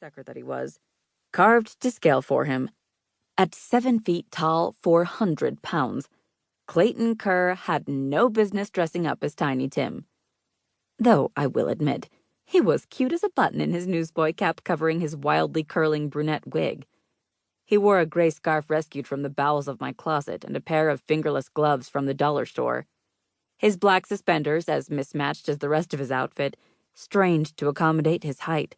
sucker that he was, carved to scale for him. At 7 feet tall, 400 pounds, Clayton Kerr had no business dressing up as Tiny Tim. Though, I will admit, he was cute as a button in his newsboy cap covering his wildly curling brunette wig. He wore a gray scarf rescued from the bowels of my closet and a pair of fingerless gloves from the dollar store. His black suspenders, as mismatched as the rest of his outfit, strained to accommodate his height.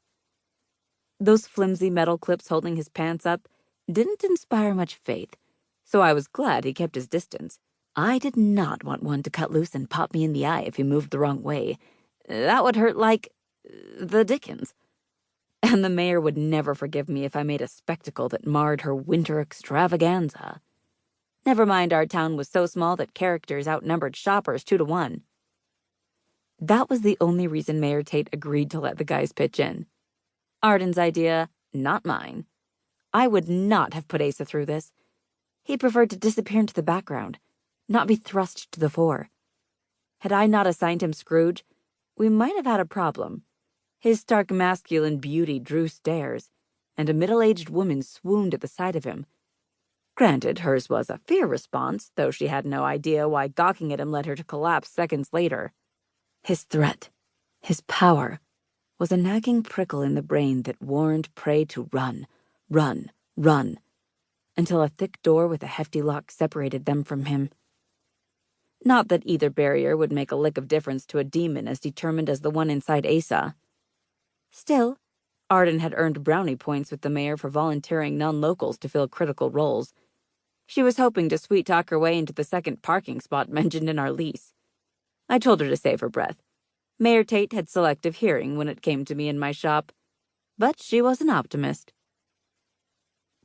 Those flimsy metal clips holding his pants up didn't inspire much faith, so I was glad he kept his distance. I did not want one to cut loose and pop me in the eye if he moved the wrong way. That would hurt like the Dickens. And the mayor would never forgive me if I made a spectacle that marred her winter extravaganza. Never mind, our town was so small that characters outnumbered shoppers 2-1. That was the only reason Mayor Tate agreed to let the guys pitch in. Arden's idea, not mine. I would not have put Asa through this. He preferred to disappear into the background, not be thrust to the fore. Had I not assigned him Scrooge, we might have had a problem. His stark masculine beauty drew stares, and a middle-aged woman swooned at the sight of him. Granted, hers was a fear response, though she had no idea why gawking at him led her to collapse seconds later. His threat, his power, was a nagging prickle in the brain that warned prey to run, until a thick door with a hefty lock separated them from him. Not that either barrier would make a lick of difference to a demon as determined as the one inside Asa. Still, Arden had earned brownie points with the mayor for volunteering non-locals to fill critical roles. She was hoping to sweet-talk her way into the second parking spot mentioned in our lease. I told her to save her breath. Mayor Tate had selective hearing when it came to me in my shop, but she was an optimist.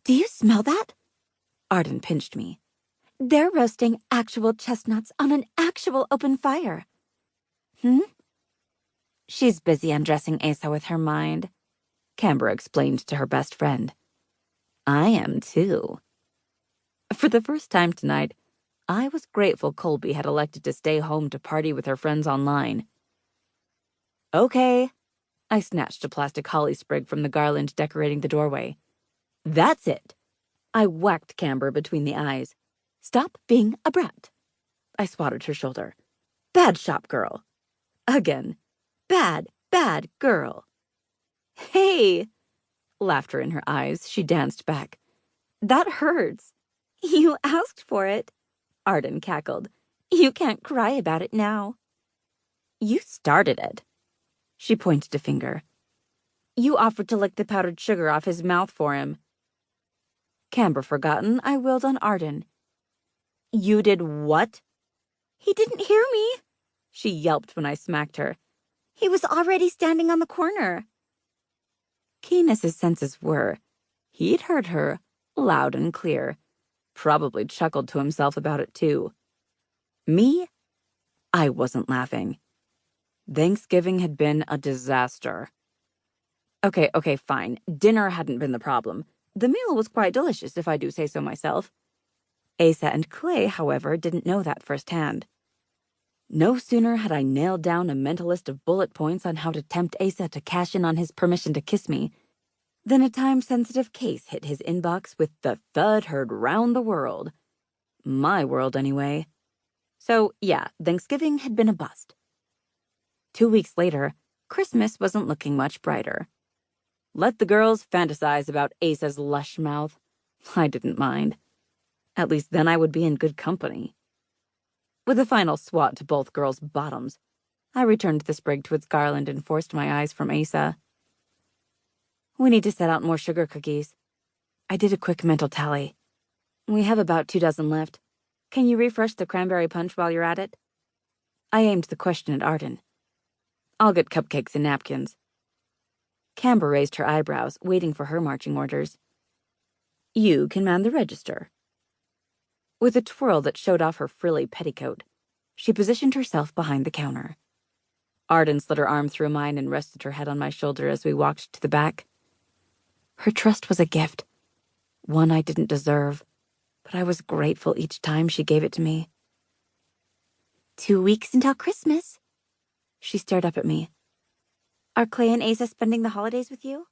Do you smell that? Arden pinched me. They're roasting actual chestnuts on an actual open fire. She's busy undressing Asa with her mind, Canberra explained to her best friend. I am, too. For the first time tonight, I was grateful Colby had elected to stay home to party with her friends online. Okay. I snatched a plastic holly sprig from the garland decorating the doorway. That's it. I whacked Camber between the eyes. Stop being a brat. I swatted her shoulder. Bad shop girl. Again. Bad girl. Hey! Laughter in her eyes, she danced back. That hurts. You asked for it, Arden cackled. You can't cry about it now. You started it. She pointed a finger. You offered to lick the powdered sugar off his mouth for him. Camber forgotten, I willed on Arden. You did what? He didn't hear me, she yelped when I smacked her. He was already standing on the corner. Keen as his senses were, he'd heard her, loud and clear. Probably chuckled to himself about it, too. Me? I wasn't laughing. Thanksgiving had been a disaster. Okay, fine. Dinner hadn't been the problem. The meal was quite delicious, if I do say so myself. Asa and Clay, however, didn't know that firsthand. No sooner had I nailed down a mental list of bullet points on how to tempt Asa to cash in on his permission to kiss me than a time-sensitive case hit his inbox with the thud heard round the world. My world, anyway. So, yeah, Thanksgiving had been a bust. 2 weeks later, Christmas wasn't looking much brighter. Let the girls fantasize about Asa's lush mouth. I didn't mind. At least then I would be in good company. With a final swat to both girls' bottoms, I returned the sprig to its garland and forced my eyes from Asa. We need to set out more sugar cookies. I did a quick mental tally. We have about 2 dozen left. Can you refresh the cranberry punch while you're at it? I aimed the question at Arden. I'll get cupcakes and napkins. Camber raised her eyebrows, waiting for her marching orders. You can man the register. With a twirl that showed off her frilly petticoat, she positioned herself behind the counter. Arden slid her arm through mine and rested her head on my shoulder as we walked to the back. Her trust was a gift, one I didn't deserve, but I was grateful each time she gave it to me. 2 weeks until Christmas. She stared up at me. Are Clay and Asa spending the holidays with you?